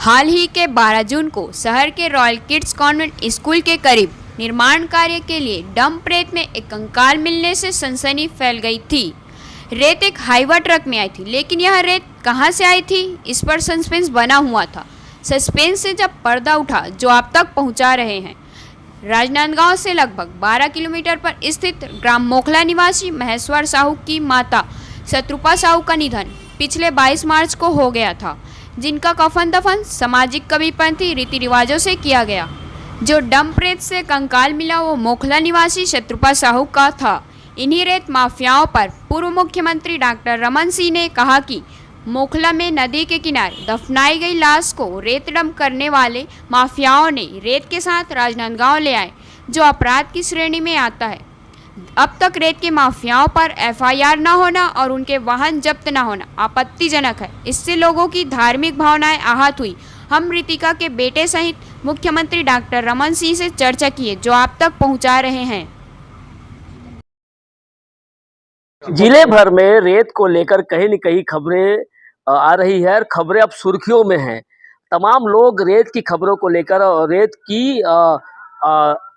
हाल ही के 12 जून को शहर के रॉयल किड्स कॉन्वेंट स्कूल के करीब निर्माण कार्य के लिए डंप रेत में एक कंकाल मिलने से सनसनी फैल गई थी। रेत एक हाईवा ट्रक में आई थी, लेकिन यह रेत कहां से आई थी, इस पर सस्पेंस बना हुआ था। सस्पेंस से जब पर्दा उठा, जो आप तक पहुंचा रहे हैं। राजनांदगांव से लगभग 12 किलोमीटर पर स्थित ग्राम मोखला निवासी महेश्वर साहू की माता शत्रुपा साहू का निधन पिछले 22 मार्च को हो गया था, जिनका कफन दफन सामाजिक कबीरपंथी रीति रिवाजों से किया गया। जो डंप रेत से कंकाल मिला वो मोखला निवासी शत्रुपा साहू का था। इन्हीं रेत माफियाओं पर पूर्व मुख्यमंत्री डॉक्टर रमन सिंह ने कहा कि मोखला में नदी के किनारे दफनाई गई लाश को रेत डंप करने वाले माफियाओं ने रेत के साथ राजनांदगांव ले आए, जो अपराध की श्रेणी में आता है। अब तक रेत के माफियाओं पर एफआईआर न होना और उनके वाहन जब्त न होना आपत्तिजनक है। इससे लोगों की धार्मिक भावनाएं आहत हुई। हम रितिका के बेटे सहित मुख्यमंत्री डॉक्टर रमन सिंह से चर्चा किए, जो आप तक पहुंचा रहे हैं। जिले भर में रेत को लेकर कहीं न कहीं खबरें आ रही है और खबरें अब सुर्खियों में हैं। तमाम लोग रेत की खबरों को लेकर और रेत की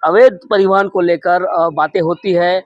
अवैध परिवहन को लेकर बातें होती है।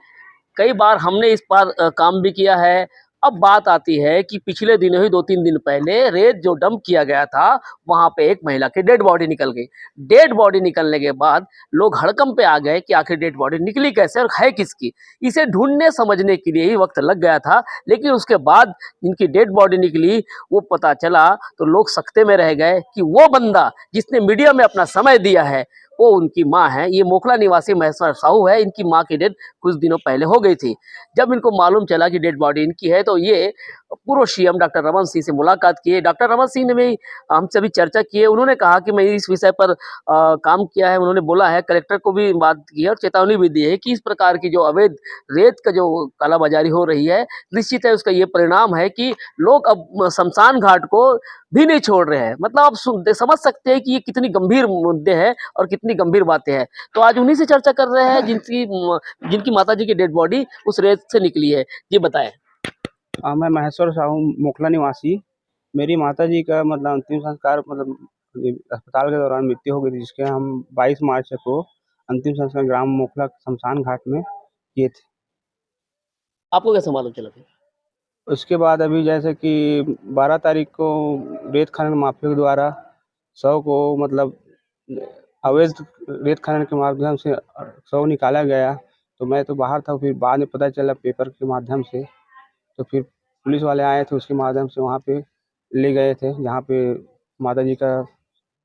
कई बार हमने इस पर काम भी किया है। अब बात आती है कि पिछले दिनों ही 2-3 दिन पहले रेत जो डंप किया गया था, वहाँ पे एक महिला की डेड बॉडी निकल गई। डेड बॉडी निकलने के बाद लोग हड़कंप पे आ गए कि आखिर डेड बॉडी निकली कैसे और है किसकी। इसे ढूंढने समझने के लिए ही वक्त लग गया था, लेकिन उसके बाद इनकी डेड बॉडी निकली, वो पता चला तो लोग सकते में रह गए कि वो बंदा जिसने मीडिया में अपना समय दिया है वो उनकी माँ है। ये मोखला निवासी महेश्वर साहू है। इनकी माँ की डेथ कुछ दिनों पहले हो गई थी। जब इनको मालूम चला कि डेड बॉडी इनकी है तो ये पूर्व सीएम डॉक्टर रमन सिंह से मुलाकात किए। डॉक्टर रमन सिंह ने भी हमसे भी चर्चा की है। उन्होंने कहा कि मैं इस विषय पर काम किया है। उन्होंने बोला है, कलेक्टर को भी बात की है और चेतावनी भी दी है कि इस प्रकार की जो अवैध रेत का जो कालाबाजारी हो रही है, निश्चित है उसका ये परिणाम है कि लोग अब शमशान घाट को भी नहीं छोड़ रहे हैं। मतलब आप समझ सकते हैं कि ये कितनी गंभीर मुद्दे हैं और कितनी गंभीर बातें हैं। तो आज उन्हीं से चर्चा कर रहे हैं जिनकी माताजी की डेड बॉडी उस रेत से निकली है। जी बताएं। मैं महेश्वर साहू मोखला निवासी। मेरी माताजी का मतलब अंतिम संस्कार अस्पताल के दौरान मृत्यु हो गई थी, जिसके हम 22 मार्च को अंतिम संस्कार ग्राम मोखला शमशान घाट में किए थे। आपको कैसे मालूम चला था? उसके बाद अभी जैसे कि 12 तारीख को रेत खनन माफिया के द्वारा शव को मतलब अवैध रेत खनन के माध्यम से शव निकाला गया। तो मैं तो बाहर था, फिर बाद में पता चला पेपर के माध्यम से। तो फिर पुलिस वाले आए थे, उसके माध्यम से वहाँ पे ले गए थे जहाँ पे माताजी का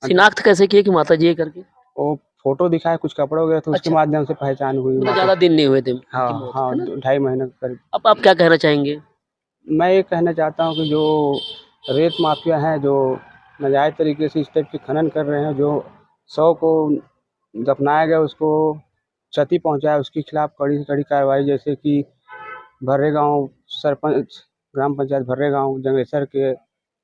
शिनाख्त कैसे किए कि माताजी है करके? वो फोटो दिखाया, कुछ कपड़े वगैरह, तो उसके माध्यम से पहचान हुई। मतलब ज़्यादा दिन नहीं हुए थे। हाँ, 2.5 महीने करीब। अब आप क्या कहना चाहेंगे? मैं ये कहना चाहता हूँ कि जो रेत माफिया हैं, जो नाजायज़ तरीके से इस टाइप के खनन कर रहे हैं, जो शव को दफनाया गया उसको क्षति पहुँचाया, उसके खिलाफ कड़ी से कड़ी कार्रवाई, जैसे कि भर्रे गाँव सरपंच, ग्राम पंचायत भर्रे गाँव जंगेसर के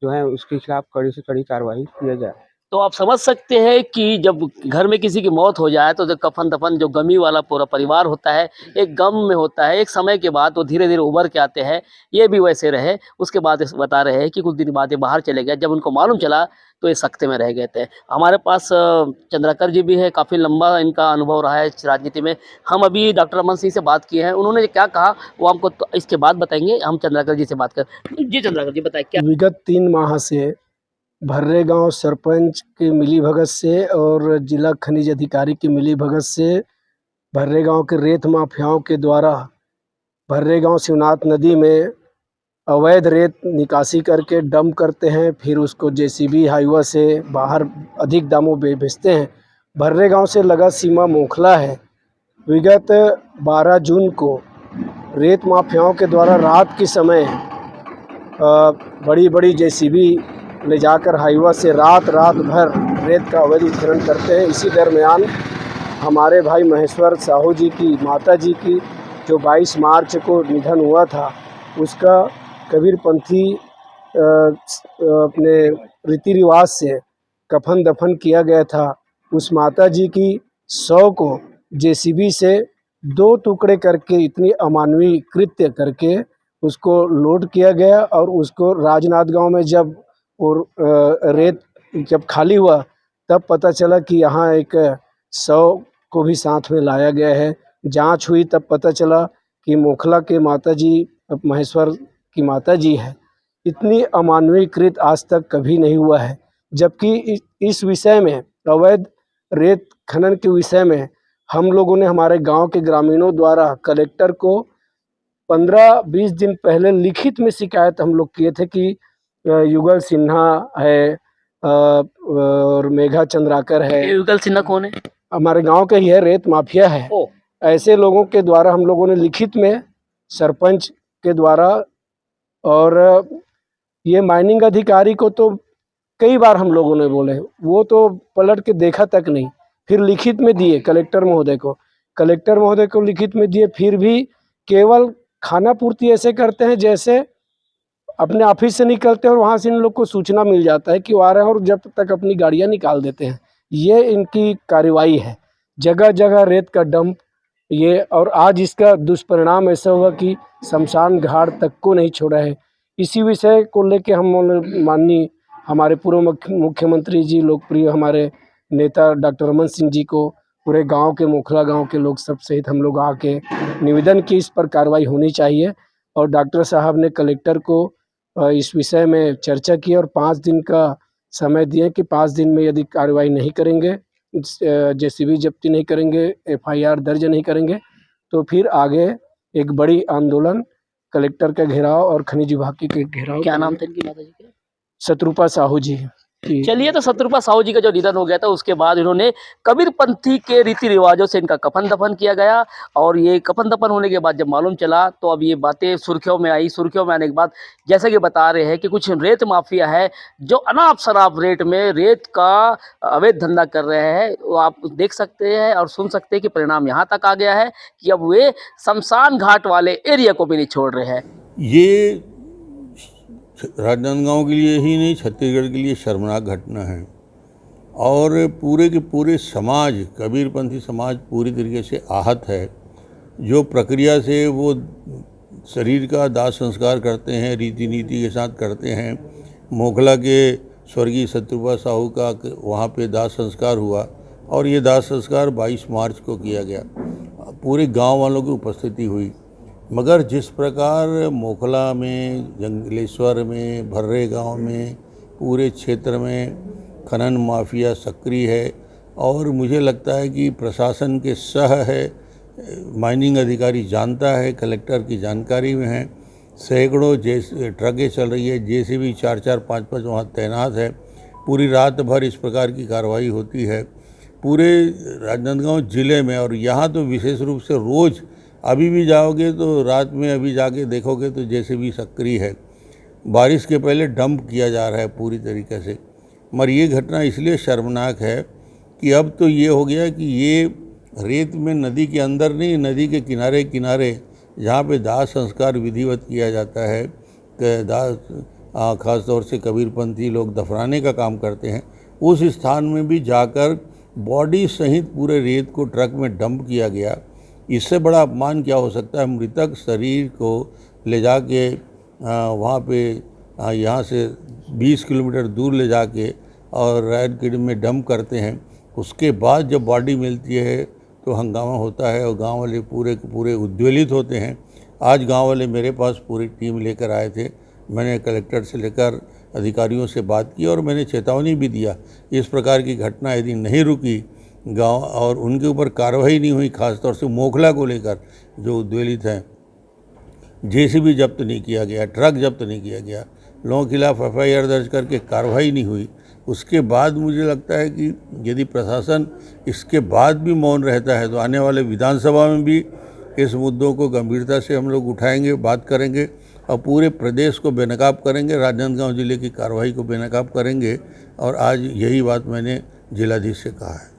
जो है उसके खिलाफ कड़ी से कड़ी कार्रवाई किया जाए। तो आप समझ सकते हैं कि जब घर में किसी की मौत हो जाए तो जो कफन दफन जो गमी वाला पूरा परिवार होता है, एक गम में होता है। एक समय के बाद वो धीरे धीरे उभर के आते हैं। ये भी वैसे रहे। उसके बाद बता रहे हैं कि कुछ दिन बाद ये बाहर चले गए। जब उनको मालूम चला तो ये सकते में रह गए थे। हमारे पास चंद्राकर जी भी है, काफ़ी लंबा इनका अनुभव रहा है राजनीति में। हम अभी डॉक्टर रमन सिंह से बात किए हैं, उन्होंने क्या कहा वो हमको तो इसके बाद बताएंगे। हम चंद्राकर जी से बात कर। जी चंद्राकर जी बताए क्या? विगत 3 माह से भर्रे गांव सरपंच की मिलीभगत से और जिला खनिज अधिकारी की मिलीभगत से भर्रे गांव के रेत माफियाओं के द्वारा भर्रे गांव शिवनाथ नदी में अवैध रेत निकासी करके डंप करते हैं, फिर उसको जेसीबी हाईवा से बाहर अधिक दामों पे बेचते हैं। भर्रे गांव से लगा सीमा मोखला है। विगत 12 जून को रेत माफियाओं के द्वारा रात के समय बड़ी बड़ी जेसीबी ले जाकर हाईवा से रात भर रेत का अवैध उत्खनन करते हैं। इसी दरमियान हमारे भाई महेश्वर साहू जी की माताजी की जो 22 मार्च को निधन हुआ था, उसका कबीरपंथी अपने रीति रिवाज से कफन दफन किया गया था। उस माताजी की शव को जेसीबी से 2 टुकड़े करके इतनी अमानवीय कृत्य करके उसको लोड किया गया और उसको राजनांदगांव में जब और रेत जब खाली हुआ तब पता चला कि यहाँ एक 100 को भी साथ में लाया गया है। जांच हुई तब पता चला कि मोखला के माताजी महेश्वर की माताजी है। इतनी अमानवीयकृत आज तक कभी नहीं हुआ है। जबकि इस विषय में, अवैध रेत खनन के विषय में, हम लोगों ने हमारे गांव के ग्रामीणों द्वारा कलेक्टर को 15-20 दिन पहले लिखित में शिकायत हम लोग किए थे कि युगल सिन्हा है और मेघा चंद्राकर है। युगल सिन्हा कौन है? हमारे गांव का ही है, रेत माफिया है। ऐसे लोगों के द्वारा हम लोगों ने लिखित में सरपंच के द्वारा, और ये माइनिंग अधिकारी को तो कई बार हम लोगों ने बोले, वो तो पलट के देखा तक नहीं। फिर लिखित में दिए कलेक्टर महोदय को लिखित में दिए, फिर भी केवल खाना पूर्ति ऐसे करते हैं जैसे अपने ऑफिस से निकलते हैं और वहाँ से इन लोग को सूचना मिल जाता है कि वो आ रहे हैं, और जब तक अपनी गाड़ियाँ निकाल देते हैं। ये इनकी कार्रवाई है, जगह जगह रेत का डंप ये। और आज इसका दुष्परिणाम ऐसा हुआ कि शमशान घाट तक को नहीं छोड़ा है। इसी विषय को लेके हम माननीय हमारे पूर्व मुख्यमंत्री जी, लोकप्रिय हमारे नेता डॉक्टर रमन सिंह जी को, पूरे गांव के, मोखला गांव के लोग सब सहित हम लोग आके निवेदन की इस पर कार्रवाई होनी चाहिए। और डॉक्टर साहब ने कलेक्टर को इस विषय में चर्चा की और 5 दिन का समय दिए कि 5 दिन में यदि कार्रवाई नहीं करेंगे, जेसीबी जब्ती नहीं करेंगे, FIR दर्ज नहीं करेंगे, तो फिर आगे एक बड़ी आंदोलन, कलेक्टर का घेराव और खनिज विभाग के घेराव। क्या नाम था इनकी माताजी के? शत्रुपा साहू जी। चलिए, तो शत्रुपा साहू जी का जो निधन हो गया था उसके बाद इन्होंने कबीरपंथी के रीति रिवाजों से इनका कफन दफन किया गया। और ये कफन दफन होने के बाद जब मालूम चला तो अब ये बातें सुर्खियों में आई। सुर्खियों में आने के बाद जैसा कि बता रहे हैं कि कुछ रेत माफिया है जो अनाप शराब रेट में रेत का अवैध धंधा कर रहे हैं। वो आप देख सकते हैं और सुन सकते हैं कि परिणाम यहाँ तक आ गया है कि अब वे शमशान घाट वाले एरिया को भी नहीं छोड़ रहे हैं। ये राजनांदगांव के लिए ही नहीं, छत्तीसगढ़ के लिए शर्मनाक घटना है। और पूरे के पूरे समाज, कबीरपंथी समाज पूरी तरीके से आहत है। जो प्रक्रिया से वो शरीर का दाह संस्कार करते हैं, रीति नीति के साथ करते हैं। मोखला के स्वर्गीय शत्रुपा साहू का वहाँ पे दाह संस्कार हुआ और ये दाह संस्कार 22 मार्च को किया गया। पूरे गांव वालों की उपस्थिति हुई। मगर जिस प्रकार मोखला में, जंगलेश्वर में, भर्रे गांव में, पूरे क्षेत्र में खनन माफिया सक्रिय है और मुझे लगता है कि प्रशासन के सह है, माइनिंग अधिकारी जानता है, कलेक्टर की जानकारी में है। सैकड़ों ट्रकें चल रही है, जेसीबी 4-4, 5-5 वहाँ तैनात है। पूरी रात भर इस प्रकार की कार्रवाई होती है पूरे राजनांदगांव ज़िले में। और यहाँ तो विशेष रूप से रोज़ अभी भी जाओगे तो रात में अभी जाके देखोगे तो जेसीबी सक्रिय है। बारिश के पहले डंप किया जा रहा है पूरी तरीके से। मगर ये घटना इसलिए शर्मनाक है कि अब तो ये हो गया कि ये रेत में नदी के अंदर नहीं, नदी के किनारे किनारे जहाँ पे दाह संस्कार विधिवत किया जाता है, ख़ास तौर से कबीरपंथी लोग दफनाने का काम करते हैं, उस स्थान में भी जाकर बॉडी सहित पूरे रेत को ट्रक में डंप किया गया। इससे बड़ा अपमान क्या हो सकता है। मृतक शरीर को ले जाके वहाँ पे यहाँ से 20 किलोमीटर दूर ले जाके और रेत किड में डंप करते हैं। उसके बाद जब बॉडी मिलती है तो हंगामा होता है और गांव वाले पूरे के पूरे उद्वेलित होते हैं। आज गांव वाले मेरे पास पूरी टीम लेकर आए थे। मैंने कलेक्टर से लेकर अधिकारियों से बात की और मैंने चेतावनी भी दिया, इस प्रकार की घटना यदि नहीं रुकी गांव और उनके ऊपर कार्रवाई नहीं हुई, खासतौर से मोखला को लेकर जो उद्वेलित हैं, जेसीबी जब्त नहीं किया गया, ट्रक जब्त नहीं किया गया, लोगों के खिलाफ FIR दर्ज करके कार्रवाई नहीं हुई, उसके बाद मुझे लगता है कि यदि प्रशासन इसके बाद भी मौन रहता है तो आने वाले विधानसभा में भी इस मुद्दों को गंभीरता से हम लोग उठाएंगे, बात करेंगे और पूरे प्रदेश को बेनकाब करेंगे, राजनांदगांव जिले की कार्रवाई को बेनकाब करेंगे। और आज यही बात मैंने जिलाधीश से कहा है।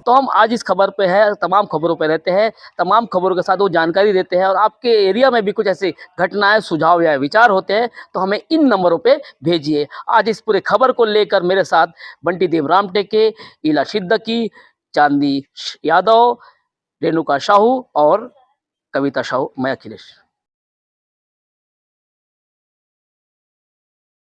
तो हम आज इस खबर पे है, तमाम खबरों पे रहते हैं, तमाम खबरों के साथ वो जानकारी देते हैं। और आपके एरिया में भी कुछ ऐसी घटनाएं, सुझाव या विचार होते हैं तो हमें इन नंबरों पे भेजिए। आज इस पूरे खबर को लेकर मेरे साथ बंटी देव रामटेके, इला सिद्दकी, चांदी यादव, रेणुका साहू और कविता साहू, मैं अखिलेश।